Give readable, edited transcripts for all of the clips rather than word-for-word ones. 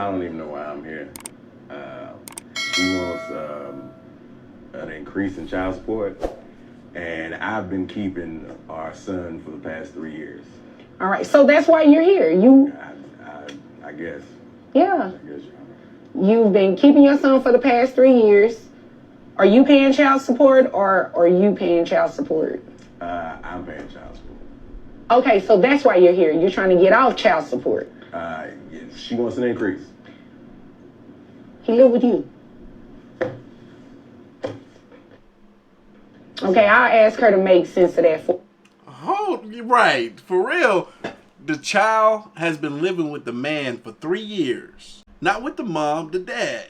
I don't even know why I'm here. She wants an increase in child support, and I've been keeping our son for the past 3 years. All right, so that's why you're here. I guess. Yeah. I guess, You've been keeping your son for the past 3 years. Are you paying child support or are you paying child support? I'm paying child support. Okay, so that's why you're here. You're trying to get off child support. She wants an increase. He live with you. Okay, I'll ask her to make sense of that for. Oh, you're right. For real, the child has been living with the man for 3 years. Not with the mom, the dad.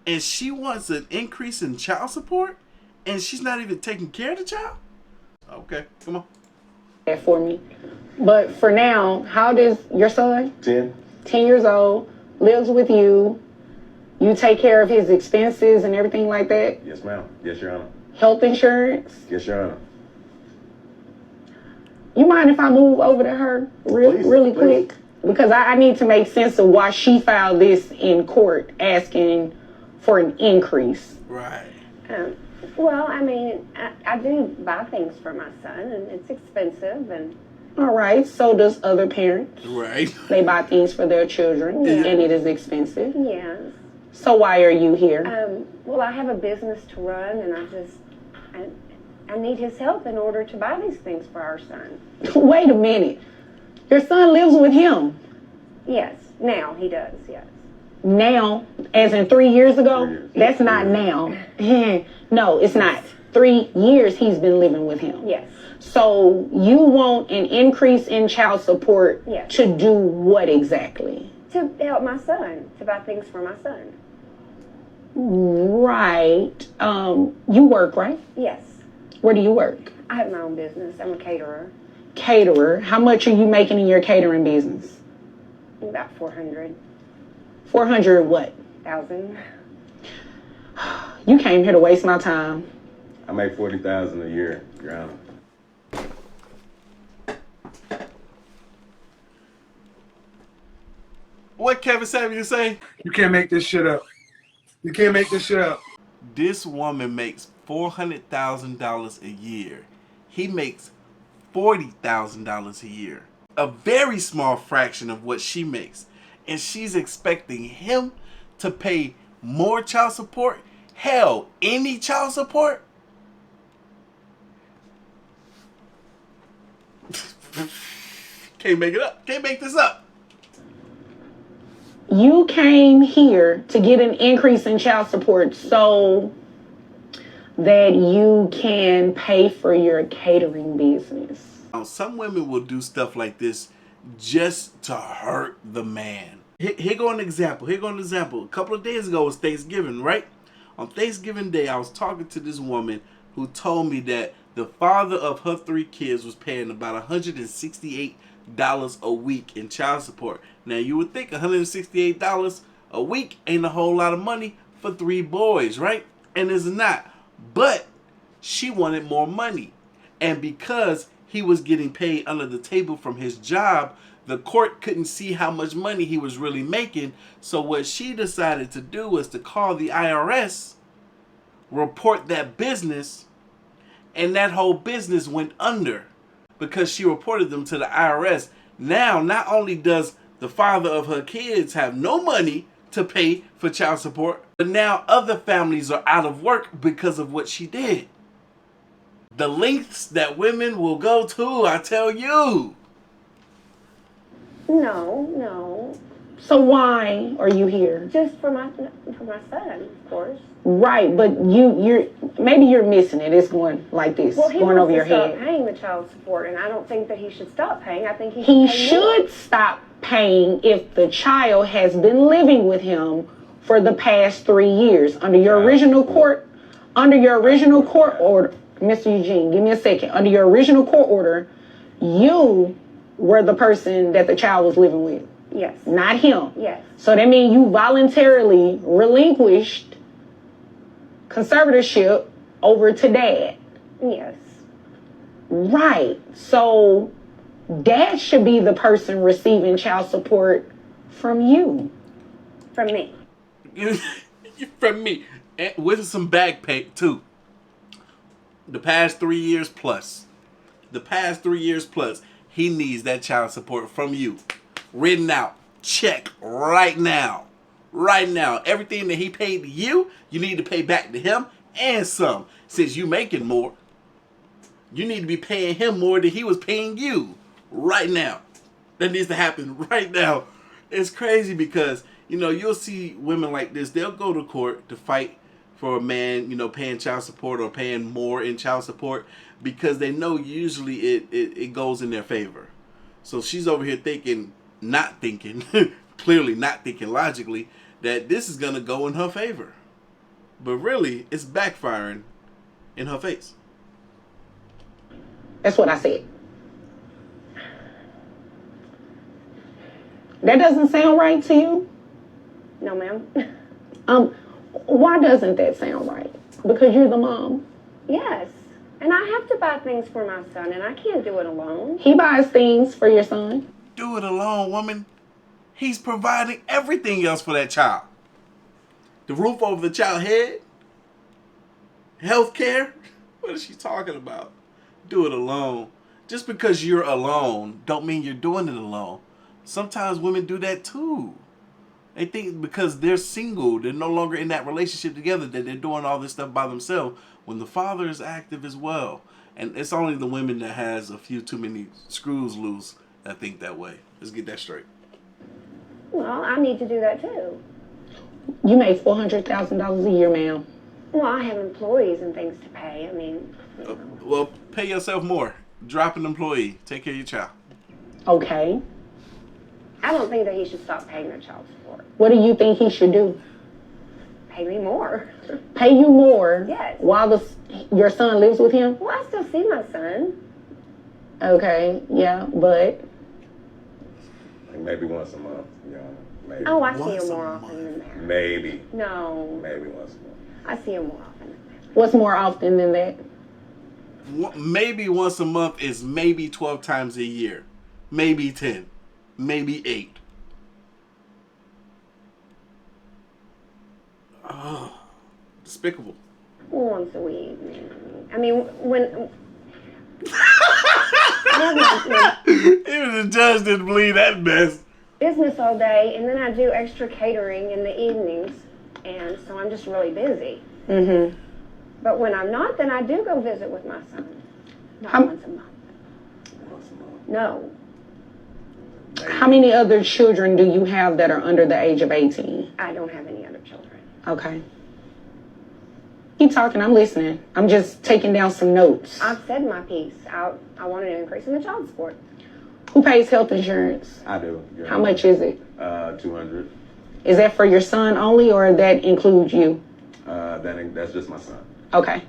And she wants an increase in child support? And she's not even taking care of the child? Okay, come on. That for me. But for now, how does your son? 10. 10 years old, lives with you. You take care of his expenses and everything like that? Yes, ma'am. Yes, Your Honor. Health insurance? Yes, Your Honor. You mind if I move over to her really quick? Because I need to make sense of why she filed this in court asking for an increase. Right. Well, I mean, I do buy things for my son, and it's expensive, and... All right, so does other parents. Right. They buy things for their children, Yeah. and it is expensive. Yes. So why are you here? Well, I have a business to run, and I need his help in order to buy these things for our son. Wait a minute. Your son lives with him. Yes, now he does, yes. Now, as in 3 years ago? 3 years. That's not now. No, it's not. 3 years he's been living with him. Yes. So you want an increase in child support Yes. to do what exactly? To help my son, to buy things for my son. Right. You work, right? Yes. Where do you work? I have my own business. I'm a caterer. Caterer. How much are you making in your catering business? About 400,000. 400 what? You came here to waste my time. I make $40,000 a year, Your Honor. What Kevin Samuel say? You can't make this shit up. You can't make this shit up. This woman makes $400,000 a year. He makes $40,000 a year. A very small fraction of what she makes. And she's expecting him to pay more child support? Hell, any child support? Can't make it up. Can't make this up. You came here to get an increase in child support so that you can pay for your catering business. Some women will do stuff like this just to hurt the man. Here go an example. A couple of days ago was Thanksgiving, right? On Thanksgiving Day, I was talking to this woman who told me that the father of her 3 kids was paying about $168 a week in child support. Now, you would think $168 a week ain't a whole lot of money for 3 boys, right? And it's not. But she wanted more money. And because he was getting paid under the table from his job, the court couldn't see how much money he was really making. So what she decided to do was to call the IRS, report that business, and that whole business went under because she reported them to the IRS. Now, not only does the father of her kids have no money to pay for child support, but now other families are out of work because of what she did. The lengths that women will go to, I tell you. No. So why are you here? Just for my son, of course. Right, but maybe you're missing it. It's going like this, Well, he going over your wants to head. stop paying the child support, and I don't think that he should stop paying. I think he He should pay should stop paying if the child has been living with him for the past 3 years. Under your original court order, Mr. Eugene, give me a second. Under your original court order, you were the person that the child was living with. Yes. Not him. Yes. So that means you voluntarily relinquished conservatorship over to dad. Yes. Right. So dad should be the person receiving child support from you. From me. From me. And with some back pay, too. The past 3 years plus. He needs that child support from you. Written out. Check right now. Right now. Everything that he paid to you, you need to pay back to him and some. Since you making more, you need to be paying him more than he was paying you. Right now. That needs to happen right now. It's crazy because, you know, you'll see women like this. They'll go to court to fight for a man, you know, paying child support or paying more in child support because they know usually it goes in their favor. So she's over here clearly not thinking logically that this is going to go in her favor. But really, it's backfiring in her face. That's what I said. That doesn't sound right to you? No, ma'am. Why doesn't that sound right? Because you're the mom. Yes. And I have to buy things for my son, and I can't do it alone. He buys things for your son. Do it alone, woman. He's providing everything else for that child. The roof over the child's head. Health care. What is she talking about? Do it alone. Just because you're alone don't mean you're doing it alone. Sometimes women do that too. They think because they're single, they're no longer in that relationship together, that they're doing all this stuff by themselves when the father is active as well. And it's only the women that has a few too many screws loose that think that way. Let's get that straight. Well, I need to do that too. You make $400,000 a year, ma'am. Well, I have employees and things to pay. I mean, you know. Well, pay yourself more. Drop an employee. Take care of your child. Okay. I don't think that he should stop paying the child support. What do you think he should do? Pay me more. Pay you more? Yes. While your son lives with him? Well, I still see my son. Okay, yeah, but... Like maybe once a month, you know, maybe. Oh, I see Once him a more month. often than that. Maybe. No, Maybe once a month. I see him more often than that. What's more often than that? Maybe once a month is maybe 12 times a year. Maybe 10. Maybe 8. Oh, despicable. Once a week. I mean, when... Even the judge didn't believe that mess. business all day, and then I do extra catering in the evenings, and so I'm just really busy. Mm-hmm. But when I'm not, then I do go visit with my son. Not once a month. Once a month. No. How many other children do you have that are under the age of 18? I don't have any other children. Okay. Keep talking, I'm listening. I'm just taking down some notes. I've said my piece. I wanted an increase in the child support. Who pays health insurance? I do. How much is it? 200. Is that for your son only, or that includes you? That's just my son. Okay.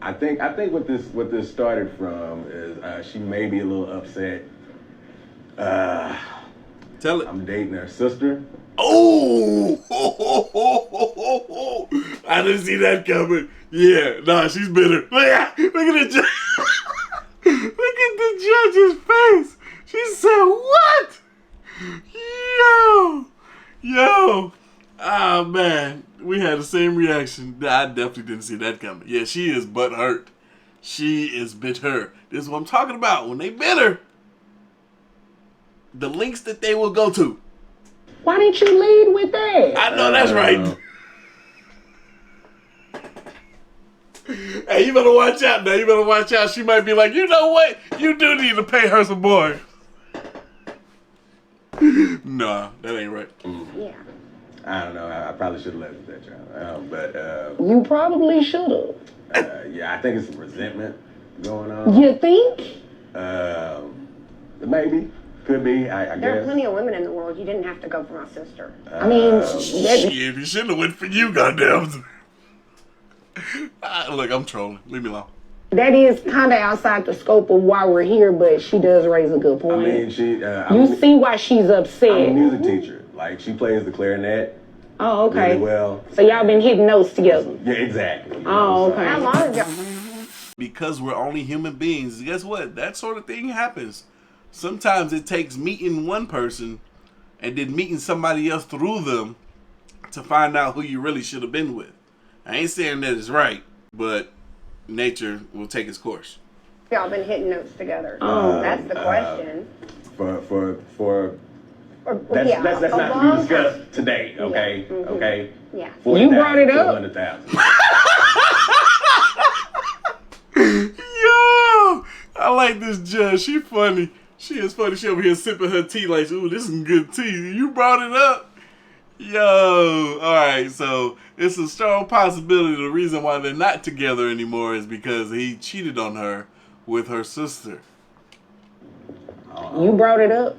I think what this started from is she may be a little upset. Tell it. I'm dating her sister. Oh! I didn't see that coming. Yeah, nah, she's bitter. Look at the judge. Look at the judge's face. She said, "What? Yo. Ah, man. We had the same reaction. I definitely didn't see that coming. Yeah, she is butthurt. She is bitter. This is what I'm talking about. When they bitter, the links that they will go to. Why didn't you lead with that? I know that's right. Hey, you better watch out now. You better watch out. She might be like, you know what? You do need to pay her some more. Nah, that ain't right. Yeah. I don't know. I probably should have left that child. But You probably should have. yeah, I think it's some resentment going on. You think? Maybe. Could be. I guess. There are plenty of women in the world. You didn't have to go for my sister. I mean, Shit, you shouldn't have went for you, goddamn. Look, I'm trolling. Leave me alone. that is kind of outside the scope of why we're here, but she does raise a good I point. mean, You see why she's I'm a upset. music teacher. Like, she plays the clarinet Oh, okay. really well. So y'all been hitting notes together. Yeah, exactly. You Oh, know, so- okay. How long ago? Because we're only human beings, guess what? That sort of thing happens. Sometimes it takes meeting one person and then meeting somebody else through them to find out who you really should have been with. I ain't saying that it's right, but nature will take its course. Y'all been hitting notes together. That's the question. Let's not be discussed today, okay? Yeah. Mm-hmm. Okay? Yeah. You brought it up. 100,000. Yo, I like this judge. She funny. She is funny. She over here sipping her tea like, ooh, this is some good tea. You brought it up. Yo, all right. So it's a strong possibility the reason why they're not together anymore is because he cheated on her with her sister. You brought it up.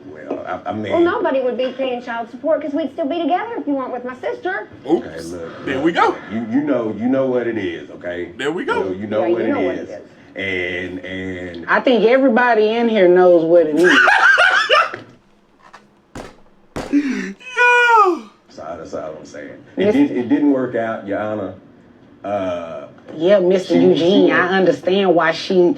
Well, I mean. Well, nobody would be paying child support because we'd still be together if you weren't with my sister. Oops. Okay, look. There we go. You know what it is, okay? There we go. You know, Yeah, what, you know it what is. it is. And I think everybody in here knows what it is. Yo. that's all I'm saying. Yes. It didn't work out, Your Honor. Yeah, Mr. Eugene, I understand why she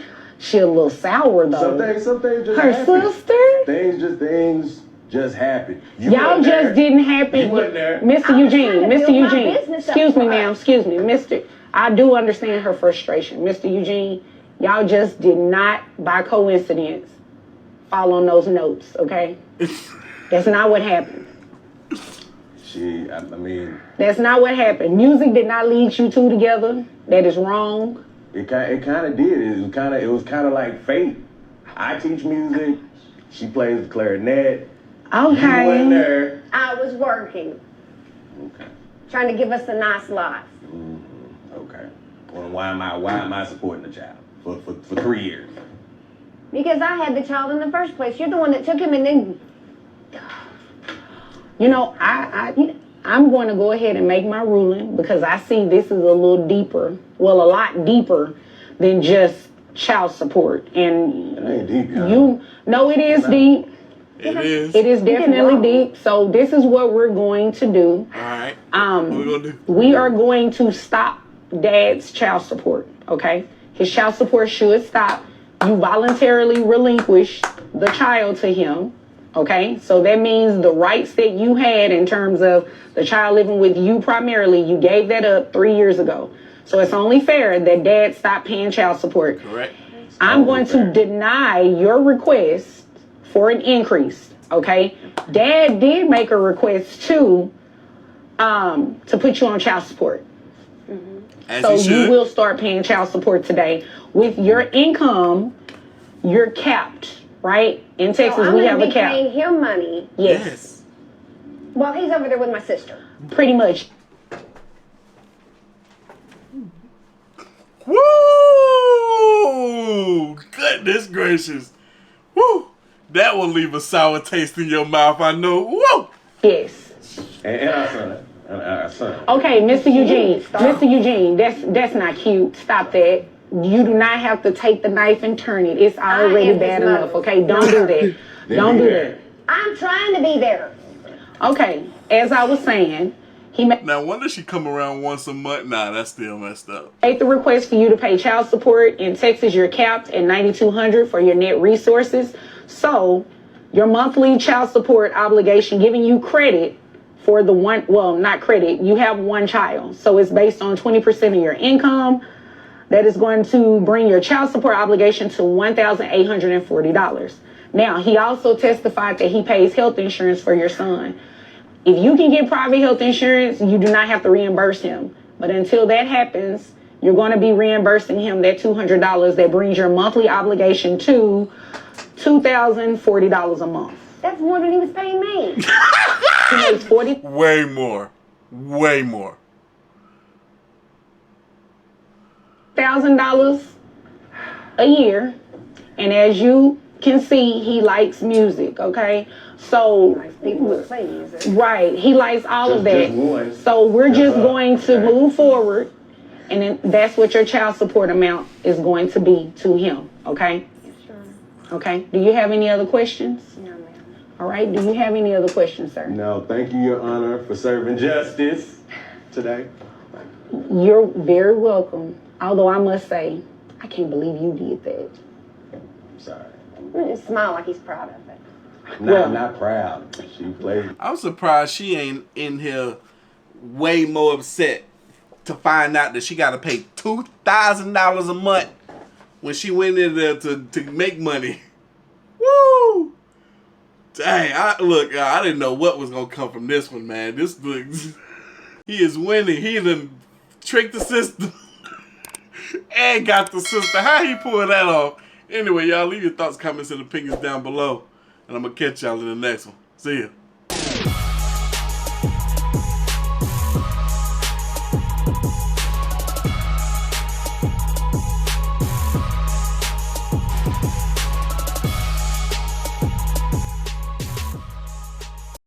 a little sour though. Some things just Her happen. sister? Things just happen. Y'all just didn't happen. You wasn't there. Mr. I was Eugene, trying to Mr. build my Eugene. business up Excuse me, for ma'am. us. Excuse me, Mr. I do understand her frustration. Mr. Eugene, y'all just did not, by coincidence, fall on those notes, okay? That's not what happened. I mean, That's not what happened. Music did not lead you two together. That is wrong. it kind of did. It was kind of like fate. I teach music. She plays the clarinet. You wasn't Okay. there. I was working, Okay. trying to give us a nice life. Okay. Well, why am I supporting the child for 3 years? Because I had the child in the first place. You're the one that took him and then... You know, I'm going to go ahead and make my ruling because I see this is a little deeper, well, a lot deeper than just child support. And It ain't deep, Your Honor. no, it is deep. It is. It is definitely wrong. deep. So this is what we're going to do. All right. What we gonna do? We are going to stop Dad's child support, okay? His child support should stop. You voluntarily relinquish the child to him, okay? So that means the rights that you had in terms of the child living with you primarily, you gave that up 3 years ago. So it's only fair that Dad stop paying child support. Correct. I'm going to deny your request for an increase, okay? Dad did make a request to put you on child support. As So he should. you will start paying child support today. With your income, you're capped, right? In Texas, I'm we going have to a be cap. paying him money Yes, while he's over there with my sister. pretty much. Woo! Goodness gracious. Woo! That will leave a sour taste in your mouth, I know. Woo! Yes. And our son. Our son. Okay, Mr. Eugene. Stop. Mr. Eugene, that's not cute. Stop that. You do not have to take the knife and turn it. It's already am his bad mother. enough, okay? Don't do that. Don't do that. I'm trying to be there. Okay, as I was saying, he made Now, when does she come around once a month? Nah, that's still messed up. the request for you to pay child support. In Texas, you're capped at $9,200 for your net resources. So your monthly child support obligation, giving you credit for the one, well, not credit, you have one child. So it's based on 20% of your income. That is going to bring your child support obligation to $1,840. Now, he also testified that he pays health insurance for your son. If you can get private health insurance, you do not have to reimburse him. But until that happens, you're going to be reimbursing him that $200. That brings your monthly obligation to $2,040 a month. That's more than he was paying me. He makes Way more. Way more. $40,000 a year. And as you can see, he likes music, okay? So, People would play music. right, he likes all of that. Just one. So we're just going to Okay. move forward, and then that's what your child support amount is going to be to him, okay? Sure. Okay, do you have any other questions? No, ma'am. All right, do you have any other questions, sir? No, thank you, Your Honor, for serving justice today. You're very welcome. Although I must say, I can't believe you did that. Sorry. Just smile like he's proud of it. Not proud. She played. I'm surprised she ain't in here way more upset to find out that she got to pay $2,000 a month when she went in there to make money. Woo! Dang, I didn't know what was gonna come from this one, man. This looks, he is winning. He done tricked the system and got the sister. How he pulled that off? Anyway, y'all leave your thoughts, comments, and opinions down below, and I'm gonna catch y'all in the next one. See ya.